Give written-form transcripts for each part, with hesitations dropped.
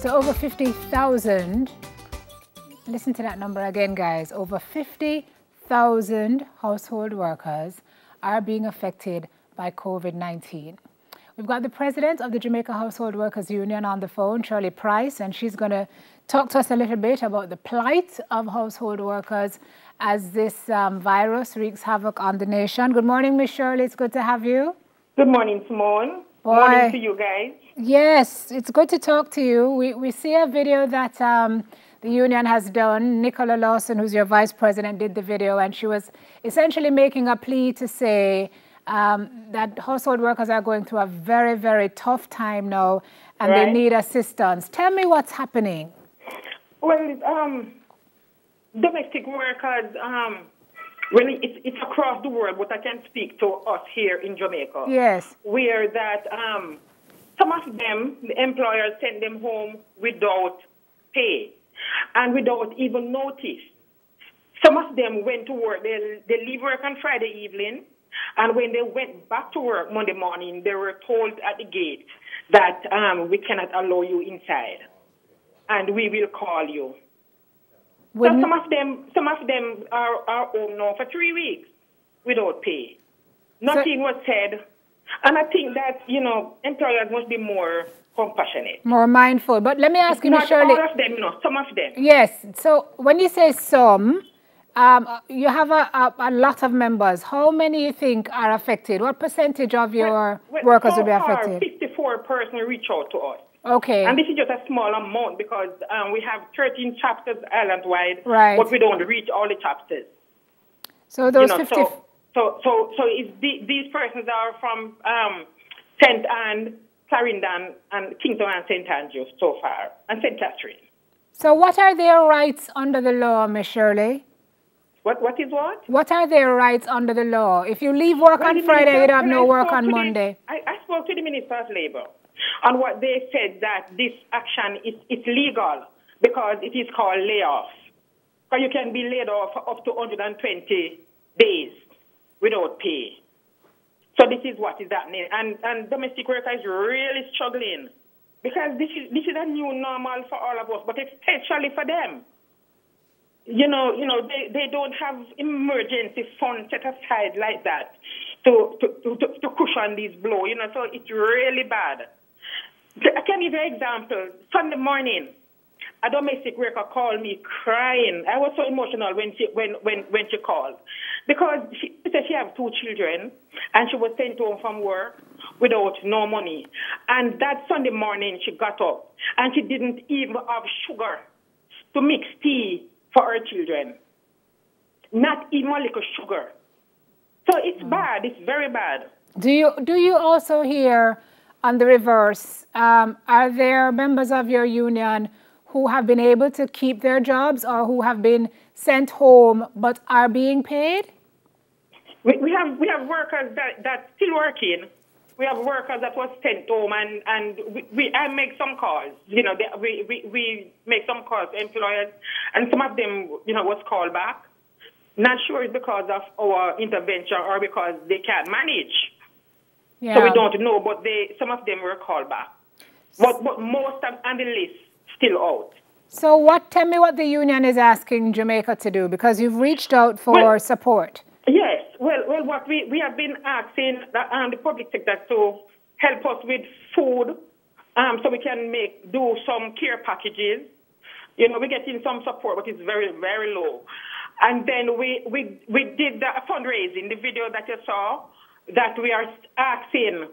So over 50,000, listen to that number again, guys, over 50,000 household workers are being affected by COVID-19. We've got the president of the Jamaica Household Workers Union on the phone, Shirley Pryce, and she's going to talk to us a little bit about the plight of household workers as this virus wreaks havoc on the nation. Good morning, Miss Shirley. It's good to have you. Good morning, Simone. Good morning to you guys. Yes, it's good to talk to you. We see a video that the union has done. Nicola Lawson, who's your vice president, did the video, and she was essentially making a plea to say that household workers are going through a very, very tough time now, and they need assistance. Tell me what's happening. Well, domestic workers, well, it's across the world, but I can speak to us here in Jamaica. Yes. Where that some of them, the employers send them home without pay and without even notice. Some of them went to work. They leave work on Friday evening, and when they went back to work Monday morning, they were told at the gate that we cannot allow you inside, and we will call you. So some of them are home now for 3 weeks without pay. Nothing was said, and I think that employers must be more compassionate, more mindful. But let me ask you, Ms. Shirley. All of them, some of them. Yes. So when you say some, you have a lot of members. How many you think are affected? What percentage of your workers will be affected? 54% reach out to us. Okay. And this is just a small amount because we have 13 chapters island-wide, but we don't reach all the chapters. So those 50... So these persons are from St. Anne, Clarendon, and Kingston and St. Andrews so far, and St. Catherine. So what are their rights under the law, Ms. Shirley? What is what? What are their rights under the law? If you leave work on Friday, you'd have no work on Monday. I spoke to the Minister of Labour, and what they said that this action is legal because it is called layoff. So you can be laid off for up to 120 days without pay. So this is what is happening, and domestic workers are really struggling because this is a new normal for all of us, but especially for them. They don't have emergency funds set aside like that to cushion these blows. So it's really bad. I can give you an example. Sunday morning, a domestic worker called me crying. I was so emotional when she called because she said she has 2 children and she was sent home from work without no money. And that Sunday morning she got up and she didn't even have sugar to mix tea for her children. Not even a little sugar. So it's bad. It's very bad. Do you also hear on the reverse, are there members of your union who have been able to keep their jobs or who have been sent home but are being paid? We have workers that's still working. We have workers that was sent home, and I make some calls. We make some calls to employers, and some of them, was called back. Not sure it's because of our intervention or because they can't manage. Yeah. So we don't know, but some of them were called back. But most on the list still out. So tell me what the union is asking Jamaica to do, because you've reached out for support. Yes. Well, what we have been asking the public sector to help us with food, so we can do some care packages. We're getting some support, but it's very, very low. And then we did the fundraising, the video that you saw, that we are asking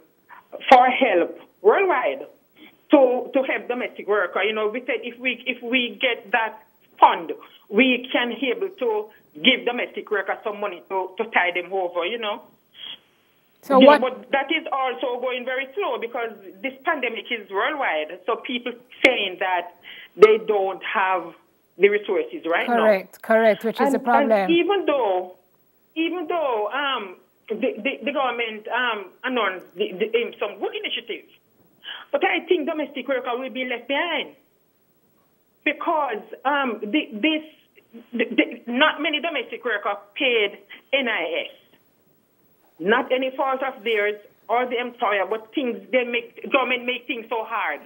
for help worldwide to help domestic workers. We said if we get that fund, we can be able to give domestic workers some money to tie them over, So but that is also going very slow because this pandemic is worldwide. So people saying that they don't have the resources right now. Correct, which is a problem. And even though the government announced some good initiatives, but I think domestic workers will be left behind because not many domestic workers paid NIS. Not any fault of theirs or the employer, but government make things so hard.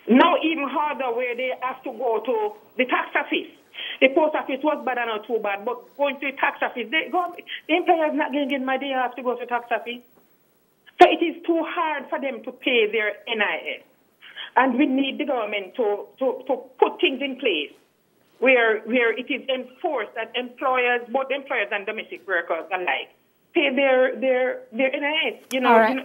Now even harder where they have to go to the tax office. The post office was bad and not too bad, but going to the tax office, the employers not going to get money, they have to go to the tax office. So it is too hard for them to pay their NIS. And we need the government to put things in place where it is enforced that employers, both employers and domestic workers alike, pay their NIS. You know, right. You know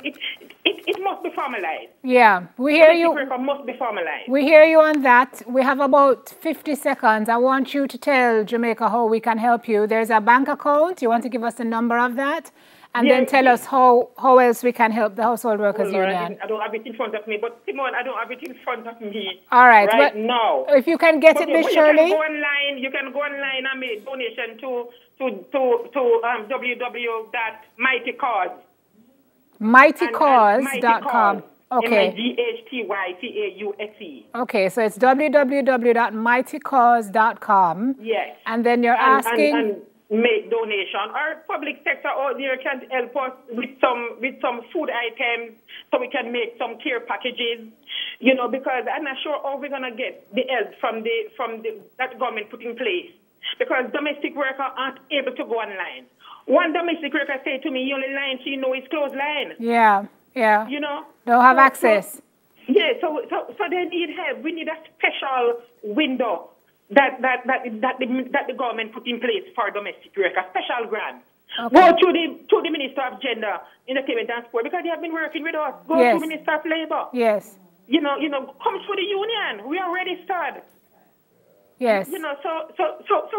it must be formalized. Yeah, we hear you. Domestic worker must be formalized. We hear you on that. We have about 50 seconds. I want you to tell Jamaica how we can help you. There's a bank account. You want to give us the number of that? And then tell us how else we can help the Household Workers Union. I don't have it in front of me, but Simone, I don't have it in front of me. All right, now. If you can get it, Miss Shirley. You can go online and make donation to www.mightycause. Mightycause.com. Okay. MIGHTYCAUSE. Okay, so it's www.mightycause.com. Yes. And then you're asking. And make donation. Our public sector out there can help us with some food items so we can make some care packages. You know, because I'm not sure how we're gonna get the help from that government put in place. Because domestic workers aren't able to go online. One domestic worker said to me, "You only line so you know it's closed line." Yeah. You know, don't have access. So they need help. We need a special window that the government put in place for domestic work, a special grant. Okay. Go to the Minister of Gender, Entertainment and Sport, because they have been working with us. Go to the Minister of Labour. Yes. You know, come to the union. We already started. Yes. You know, so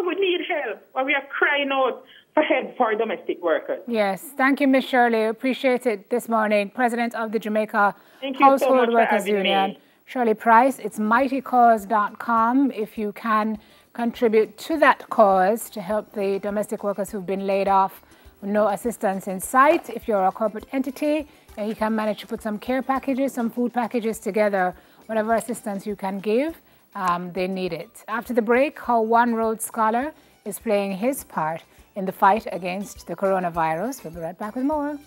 we need help. Or we are crying out for help for domestic workers. Yes. Thank you, Ms. Shirley. Appreciate it this morning. President of the Jamaica Household Workers Union. Shirley Pryce. It's mightycause.com if you can contribute to that cause to help the domestic workers who've been laid off with no assistance in sight. If you're a corporate entity and you can manage to put some care packages, some food packages together, whatever assistance you can give, they need it. After the break, how one Rhodes Scholar is playing his part in the fight against the coronavirus. We'll be right back with more.